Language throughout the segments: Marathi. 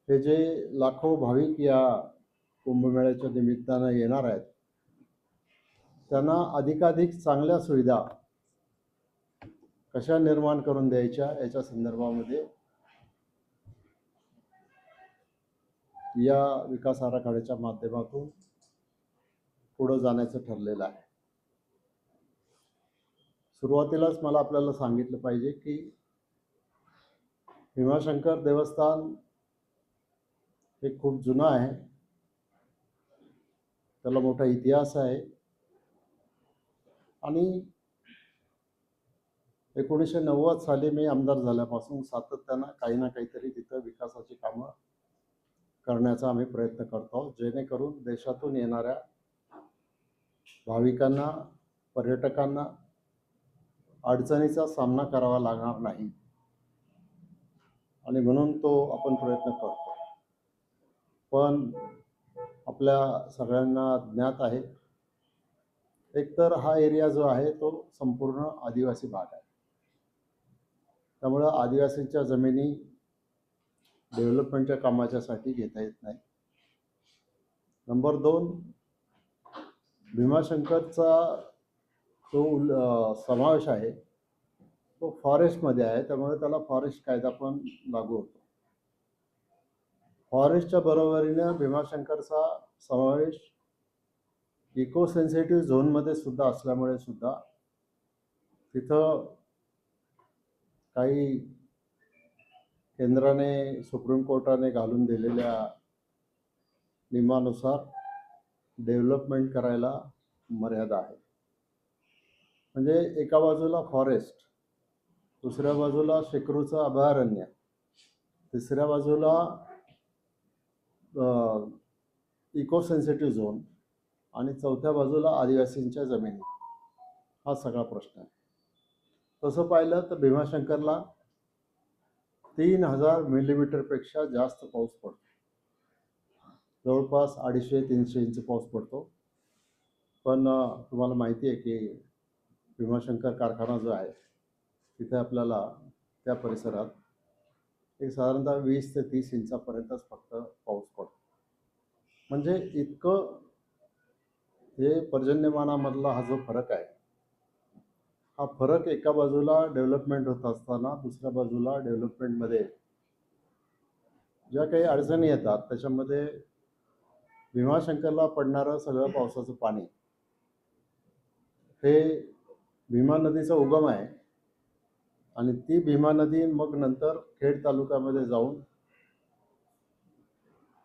हे जे लाखो भाविक या कुंभमेळ्याच्या निमित्तानं येणार आहेत, त्यांना अधिकाधिक चांगल्या सुविधा कशा निर्माण करून द्यायच्या याच्या संदर्भामध्ये या विकास आराखड्याच्या माध्यमातून पुढे जाण्याचं ठरलेलं आहे. सुरुवातीलाच मला आपल्याला सांगितलं पाहिजे की भीमाशंकर देवस्थान हे खूप जुनं आहे, त्याला मोठा इतिहास आहे आणि 1990 साली मी आमदार झाल्यापासून सातत्यानं काही ना काहीतरी तिथं विकासाची कामं करण्याचा आम्ही प्रयत्न करतो, जेणेकरून देशातून येणाऱ्या भाविकांना, पर्यटकांना अडचणीचा सामना करावा लागणार नाही आणि म्हणून तो आपण प्रयत्न करतो. पण आपल्या सगळ्यांना ज्ञात आहे, एकतर हा एरिया जो आहे तो संपूर्ण आदिवासी भाग आहे, त्यामुळं आदिवासींच्या जमिनी डेव्हलपमेंटच्या कामाच्यासाठी घेता येत नाही. नंबर 2, भीमाशंकरचा जो समावेश आहे तो फॉरेस्टमध्ये आहे, त्यामुळे त्याला फॉरेस्ट कायदा पण लागू होतो. फॉरेस्टच्या बरोबरीनं भीमाशंकरचा समावेश इको सेन्सिटिव्ह झोनमध्ये सुद्धा असल्यामुळे सुद्धा तिथं काही केंद्राने, सुप्रीम कोर्टाने घालून दिलेल्या नियमानुसार डेव्हलपमेंट करायला मर्यादा आहे. म्हणजे एका बाजूला फॉरेस्ट, दुसऱ्या बाजूला शेकरूचं अभयारण्य, तिसऱ्या बाजूला इको सेन्सिटिव्ह झोन आणि चौथ्या बाजूला आदिवासींच्या जमिनी, हा सगळा प्रश्न आहे. तसं पाहिलं तर भीमाशंकरला 3000 मिलीमीटरपेक्षा जास्त पाऊस पडतो, जवळपास 250-300 इंच पाऊस पडतो. पण तुम्हाला माहिती आहे की भीमाशंकर कारखाना जो आहे तिथे आपल्याला त्या परिसरात एक साधारणतः 20 ते 30 इंचापर्यंतच फक्त पाऊस पडतो. म्हणजे इतकं हे पर्जन्यमानामधला हा जो फरक आहे, हा फरक एका बाजूला डेव्हलपमेंट होत असताना दुसऱ्या बाजूला डेव्हलपमेंटमध्ये ज्या काही अडचणी येतात त्याच्यामध्ये भीमाशंकरला पडणारं सगळं पावसाचं पाणी हे भीमा नदीचा उगम आहे आणि ती भीमा नदी मग नंतर खेड तालुक्यामध्ये जाऊन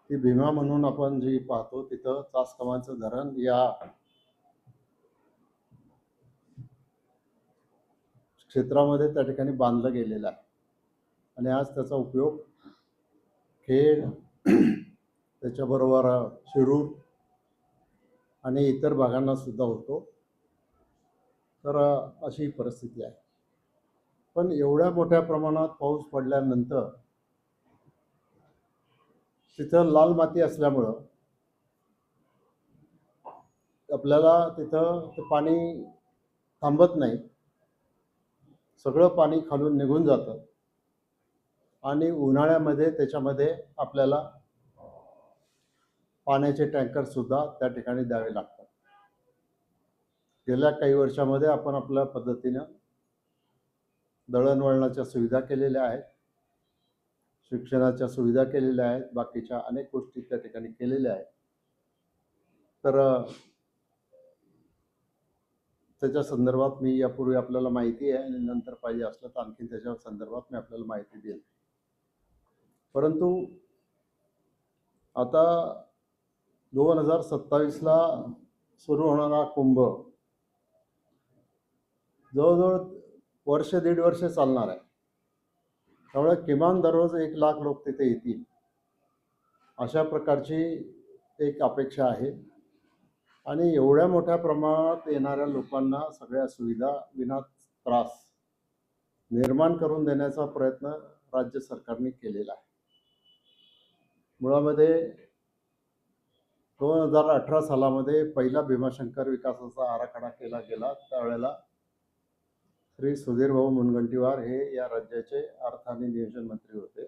ती भीमा म्हणून आपण जी पाहतो तिथं चासकमांचं धरण या क्षेत्रामध्ये त्या ठिकाणी बांधलं गेलेलं आहे आणि आज त्याचा उपयोग खेड, त्याच्याबरोबर शिरूर आणि इतर भागांना सुद्धा होतो. तर अशी परिस्थिती आहे. पण एवढ्या मोठ्या प्रमाणात पाऊस पडल्यानंतर तिथं लाल माती असल्यामुळं आपल्याला तिथं ते पाणी थांबत नाही, सगळं पाणी खालून निघून जातं आणि उन्हाळ्यामध्ये त्याच्यामध्ये आपल्याला पाण्याचे टँकर सुद्धा त्या ठिकाणी द्यावे लागतात. गेल्या काही वर्षामध्ये आपण आपल्या पद्धतीनं दळणवळणाच्या सुविधा केलेल्या आहेत, शिक्षणाच्या सुविधा केलेल्या आहेत, बाकीच्या अनेक गोष्टी त्या ठिकाणी केलेल्या आहेत. तर त्याच्या संदर्भात मी यापूर्वी आपल्याला माहिती आहे आणि नंतर पाहिजे असलं तर आणखी त्याच्या संदर्भात मी आपल्याला माहिती देईल. परंतु आता 2027ला सुरू होणारा कुंभ जवळजवळ वर्ष दीड वर्ष चालणार आहे, त्यामुळे किमान दररोज 1 लाख लोक तिथे येतील अशा प्रकारची एक अपेक्षा आहे आणि एवढ्या मोठ्या प्रमाणात येणाऱ्या लोकांना सगळ्या सुविधा विना त्रास निर्माण करून देण्याचा प्रयत्न राज्य सरकारने केलेला आहे. मुळामध्ये 2018 सालामध्ये पहिला भीमाशंकर विकासाचा आराखडा केला गेला, त्यावेळेला श्री सुधीर भाऊ मुनगंटीवार हे या राज्याचे अर्थ आणि नियोजन मंत्री होते.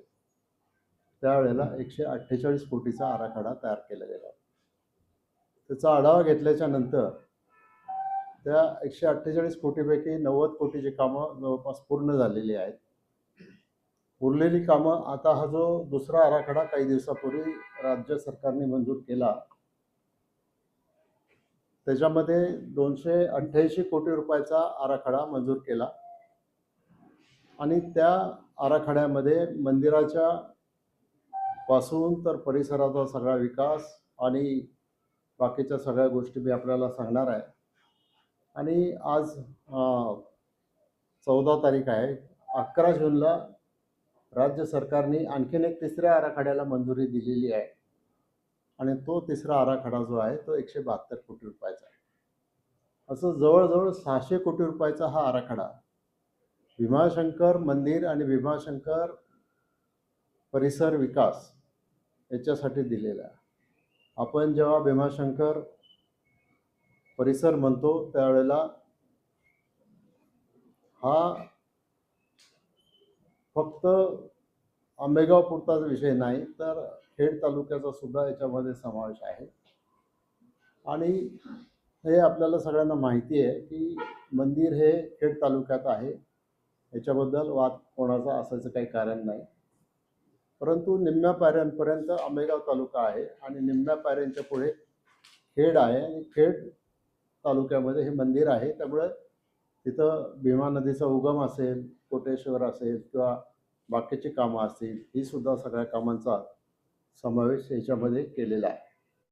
त्यावेळेला 148 कोटीचा आराखडा तयार केला गेला. त्याचा आढावा घेतल्याच्या नंतर त्या 148 कोटीपैकी 90 कोटीची कामं जवळपास पूर्ण झालेली आहेत. उरलेली कामं आता हा जो दुसरा आराखडा काही दिवसापूर्वी राज्य सरकारने मंजूर केला, त्याच्यामध्ये 288 कोटी रुपयाचा आराखडा मंजूर केला आणि त्या आराखड्यामध्ये मंदिराच्या पासून तर परिसराचा सगळा विकास आणि बाकीच्या सगळ्या गोष्टी मी आपल्याला सांगणार आहे. आणि आज 14 तारीख आहे. 11 जूनला राज्य सरकारने आणखीन एक तिसऱ्या आराखड्याला मंजुरी दिलेली आहे आणि तो तिसरा आराखडा जो आहे तो 172 कोटी रुपयाचा आहे. असं जवळजवळ 600 कोटी रुपयाचा हा आराखडा भीमाशंकर मंदिर आणि भीमाशंकर परिसर विकास याच्यासाठी दिलेला आहे. आपण जेव्हा भीमाशंकर परिसर म्हणतो त्यावेळेला हा फक्त आंबेगाव पुरताच विषय नाही, तर खेड तालुक्याचा सुद्धा याच्यामध्ये समावेश आहे. आणि हे आपल्याला सगळ्यांना माहिती आहे की मंदिर हे खेड तालुक्यात आहे, याच्याबद्दल वाद कोणाचा असायचं काही कारण नाही. परंतु निम्म्या पायऱ्यांपर्यंत आंबेगाव तालुका आहे आणि निम्म्या पायऱ्यांच्या पुढे खेड आहे आणि खेड तालुक्यामध्ये हे मंदिर आहे. त्यामुळे तिथं भीमा नदीचा उगम असेल, कोटेश्वर असेल किंवा बाकीची कामं असतील, ही सुद्धा सगळ्या कामांचा समावेश याच्यामध्ये केलेला आहे.